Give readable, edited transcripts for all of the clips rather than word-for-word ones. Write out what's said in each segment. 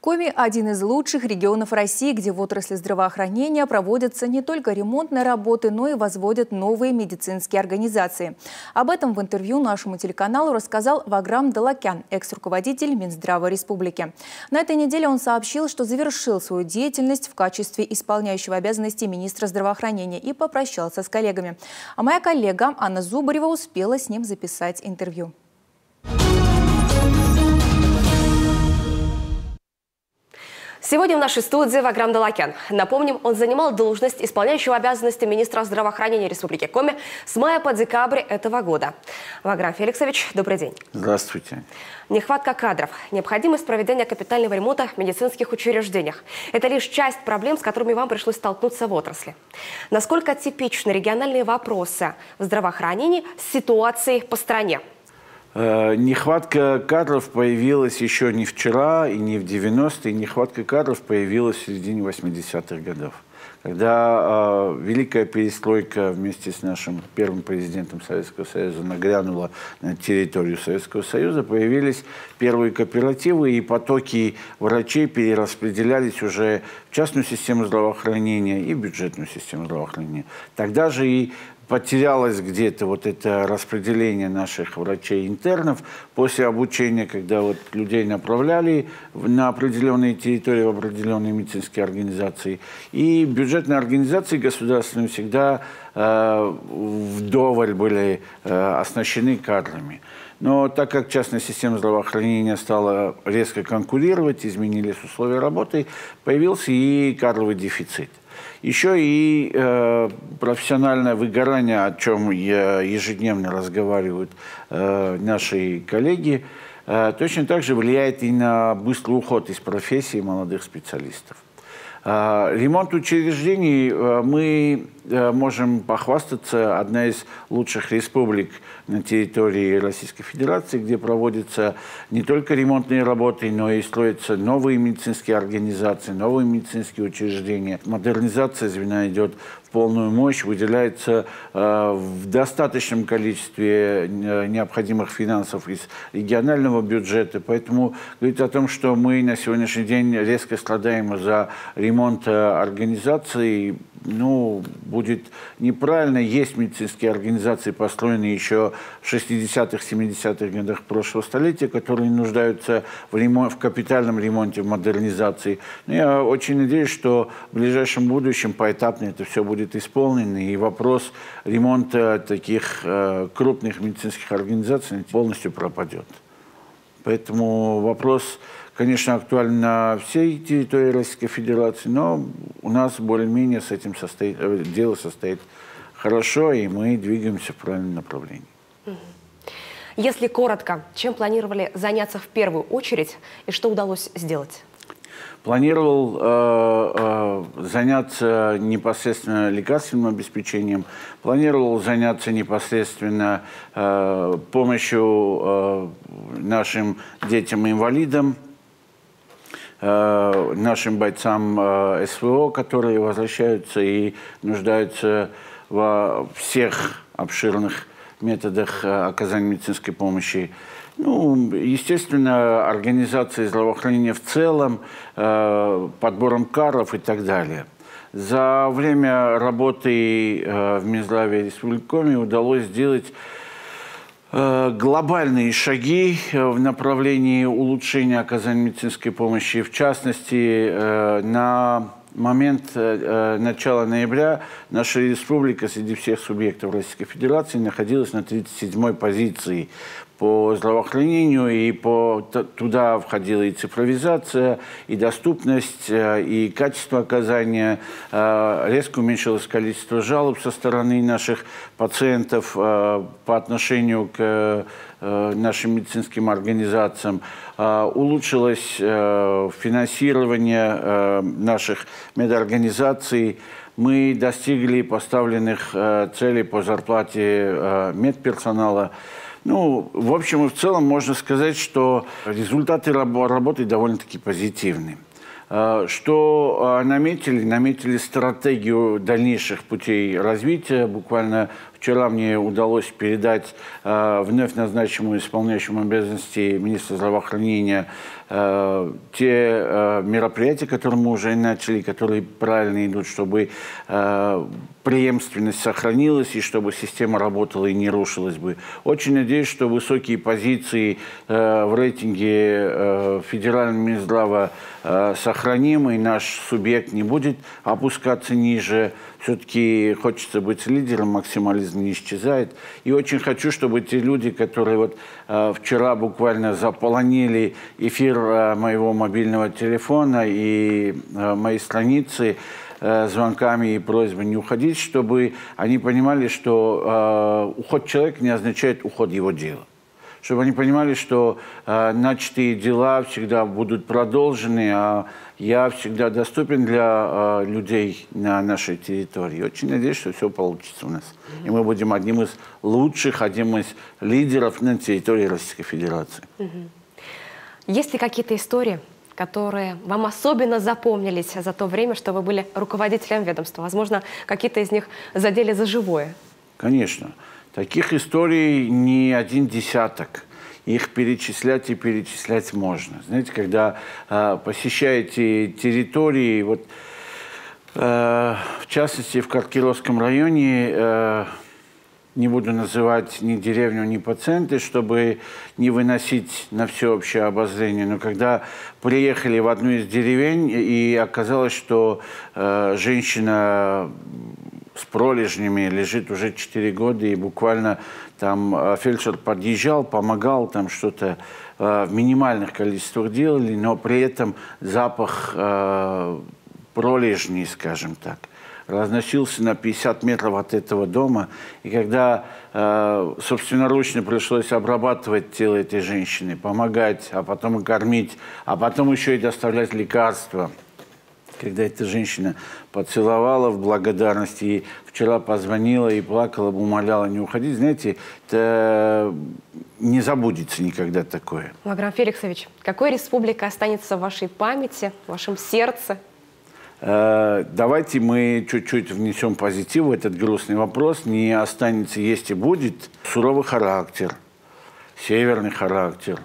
Коми – один из лучших регионов России, где в отрасли здравоохранения проводятся не только ремонтные работы, но и возводят новые медицинские организации. Об этом в интервью нашему телеканалу рассказал Ваграм Далакян, экс-руководитель Минздрава Республики. На этой неделе он сообщил, что завершил свою деятельность в качестве исполняющего обязанности министра здравоохранения и попрощался с коллегами. А моя коллега Анна Зубарева успела с ним записать интервью. Сегодня в нашей студии Ваграм Далакян. Напомним, он занимал должность исполняющего обязанности министра здравоохранения Республики Коми с мая по декабрь этого года. Ваграм Феликсович, добрый день. Здравствуйте. Нехватка кадров, необходимость проведения капитального ремонта в медицинских учреждениях – это лишь часть проблем, с которыми вам пришлось столкнуться в отрасли. Насколько типичны региональные вопросы в здравоохранении с ситуацией по стране? Нехватка кадров появилась еще не вчера и не в 90-е. Нехватка кадров появилась в середине 80-х годов, когда великая перестройка вместе с нашим первым президентом Советского Союза нагрянула на территорию Советского Союза, появились первые кооперативы, и потоки врачей перераспределялись уже в частную систему здравоохранения и в бюджетную систему здравоохранения. Тогда же и потерялось где-то вот это распределение наших врачей-интернов после обучения, когда вот людей направляли на определенные территории, в определенные медицинские организации. И бюджетные организации государственные всегда вдоволь были оснащены кадрами. Но так как частная система здравоохранения стала резко конкурировать, изменились условия работы, появился и кадровый дефицит. Еще и профессиональное выгорание, о чем ежедневно разговаривают наши коллеги, точно так же влияет и на быстрый уход из профессии молодых специалистов. Ремонт учреждений мы можем похвастаться, одна из лучших республик на территории Российской Федерации, где проводятся не только ремонтные работы, но и строятся новые медицинские организации, новые медицинские учреждения. Модернизация звена идет в полную мощь, выделяется в достаточном количестве необходимых финансов из регионального бюджета. Поэтому говорить о том, что мы на сегодняшний день резко страдаем за ремонт организаций, будет неправильно. Есть медицинские организации, построенные еще в 60-х, 70-х годах прошлого столетия, которые нуждаются в капитальном ремонте, в модернизации. Но я очень надеюсь, что в ближайшем будущем поэтапно это все будет исполнено, и вопрос ремонта таких крупных медицинских организаций полностью пропадет. Поэтому вопрос, конечно, актуален на всей территории Российской Федерации, но у нас более-менее с этим дело состоит хорошо, и мы двигаемся в правильном направлении. Если коротко, чем планировали заняться в первую очередь и что удалось сделать? Планировал заняться непосредственно лекарственным обеспечением, планировал заняться непосредственно помощью нашим детям-инвалидам, нашим бойцам СВО, которые возвращаются и нуждаются во всех обширных методах оказания медицинской помощи. Естественно, организацией здравоохранения в целом, подбором кадров и так далее. За время работы в Минздраве Республики Коми удалось сделать глобальные шаги в направлении улучшения оказания медицинской помощи. В частности, на момент начала ноября наша республика среди всех субъектов Российской Федерации находилась на 37-й позиции по здравоохранению, и туда входила и цифровизация, и доступность, и качество оказания. Резко уменьшилось количество жалоб со стороны наших пациентов по отношению к нашим медицинским организациям. Улучшилось финансирование наших медорганизаций. Мы достигли поставленных целей по зарплате медперсонала. В общем и в целом можно сказать, что результаты работы довольно-таки позитивны. Что наметили стратегию дальнейших путей развития. Буквально Вчера мне удалось передать вновь назначенному исполняющему обязанности министра здравоохранения те мероприятия, которые мы уже начали, которые правильно идут, чтобы преемственность сохранилась и чтобы система работала и не рушилась бы. Очень надеюсь, что высокие позиции в рейтинге федерального Минздрава сохраним, и наш субъект не будет опускаться ниже. Все-таки хочется быть лидером, максимализм не исчезает. И очень хочу, чтобы те люди, которые вот вчера буквально заполонили эфир моего мобильного телефона и моей страницы звонками и просьбой не уходить, чтобы они понимали, что уход человека не означает уход его дела. Чтобы они понимали, что начатые дела всегда будут продолжены, а я всегда доступен для людей на нашей территории. Очень надеюсь, что все получится у нас. И мы будем одним из лучших, одним из лидеров на территории Российской Федерации. Есть ли какие-то истории, которые вам особенно запомнились за то время, что вы были руководителем ведомства? Возможно, какие-то из них задели за живое? Конечно. Таких историй не один десяток. Их перечислять и перечислять можно. Знаете, когда посещаете территории, вот, в частности, в Каркировском районе, не буду называть ни деревню, ни пациенты, чтобы не выносить на всеобщее обозрение, но когда приехали в одну из деревень, и оказалось, что женщина с пролежнями лежит уже 4 года, и буквально там фельдшер подъезжал, помогал, там что-то в минимальных количествах делали, но при этом запах пролежней, скажем так, разносился на 50 метров от этого дома. И когда собственноручно пришлось обрабатывать тело этой женщины, помогать, а потом и кормить, а потом еще и доставлять лекарства, когда эта женщина поцеловала в благодарность и вчера позвонила и плакала, умоляла не уходить, знаете, это не забудется никогда такое. Ваграм Феликсович, какой республика останется в вашей памяти, в вашем сердце? Давайте мы чуть-чуть внесем позитив в этот грустный вопрос. Не останется, есть и будет суровый характер, северный характер,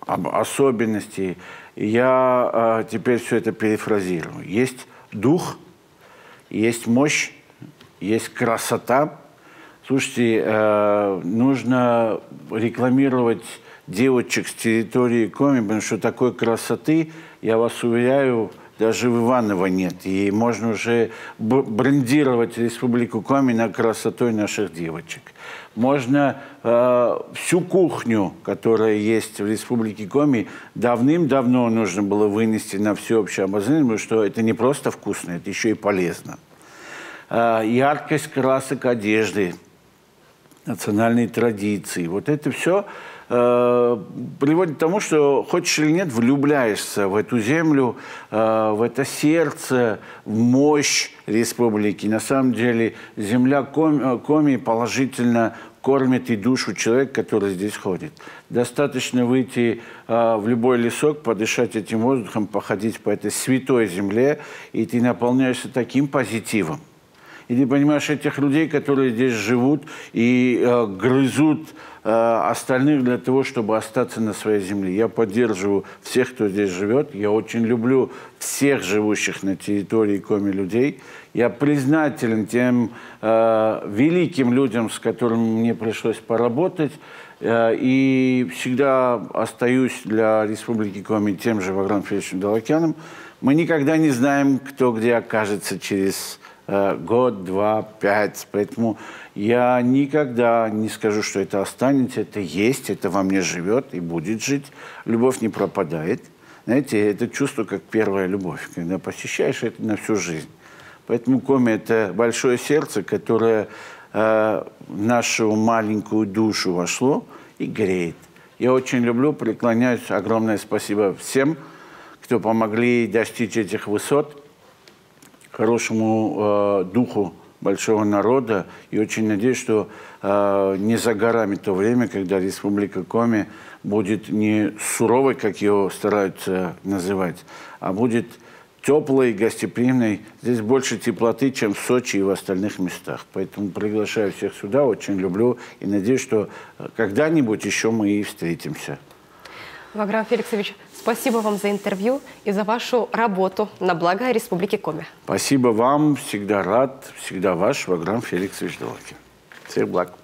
особенности. Я теперь все это перефразирую. Есть дух, есть мощь, есть красота. Слушайте, нужно рекламировать девочек с территории Коми, потому что такой красоты, я вас уверяю, даже в Иваново нет. И можно уже брендировать Республику Коми на красотой наших девочек. Можно всю кухню, которая есть в Республике Коми, давным-давно нужно было вынести на всеобщее обозрение, потому что это не просто вкусно, это еще и полезно. Яркость красок одежды, национальные традиции. Вот это все приводит к тому, что, хочешь или нет, влюбляешься в эту землю, в это сердце, в мощь республики. На самом деле земля Коми положительно кормит и душу человека, который здесь ходит. Достаточно выйти в любой лесок, подышать этим воздухом, походить по этой святой земле, и ты наполняешься таким позитивом. И ты понимаешь этих людей, которые здесь живут и грызут остальных для того, чтобы остаться на своей земле. Я поддерживаю всех, кто здесь живет. Я очень люблю всех живущих на территории Коми людей. Я признателен тем великим людям, с которыми мне пришлось поработать. И всегда остаюсь для Республики Коми тем же Ваграм Феликсовичем Даллакяном. Мы никогда не знаем, кто где окажется через год, 2, 5. Поэтому я никогда не скажу, что это останется. Это есть, это во мне живет и будет жить. Любовь не пропадает. Знаете, это чувство как первая любовь. Когда посещаешь, это на всю жизнь. Поэтому Коми – это большое сердце, которое в нашу маленькую душу вошло и греет. Я очень люблю, преклоняюсь. Огромное спасибо всем, кто помогли достичь этих высот, хорошему духу большого народа. И очень надеюсь, что не за горами то время, когда Республика Коми будет не суровой, как ее стараются называть, а будет теплой, гостеприимной. Здесь больше теплоты, чем в Сочи и в остальных местах. Поэтому приглашаю всех сюда, очень люблю и надеюсь, что когда-нибудь еще мы и встретимся. Ваграм Феликсович, спасибо вам за интервью и за вашу работу на благо Республики Коми. Спасибо вам, всегда рад, всегда ваш Ваграм Феликсович Долокин. Всех благ.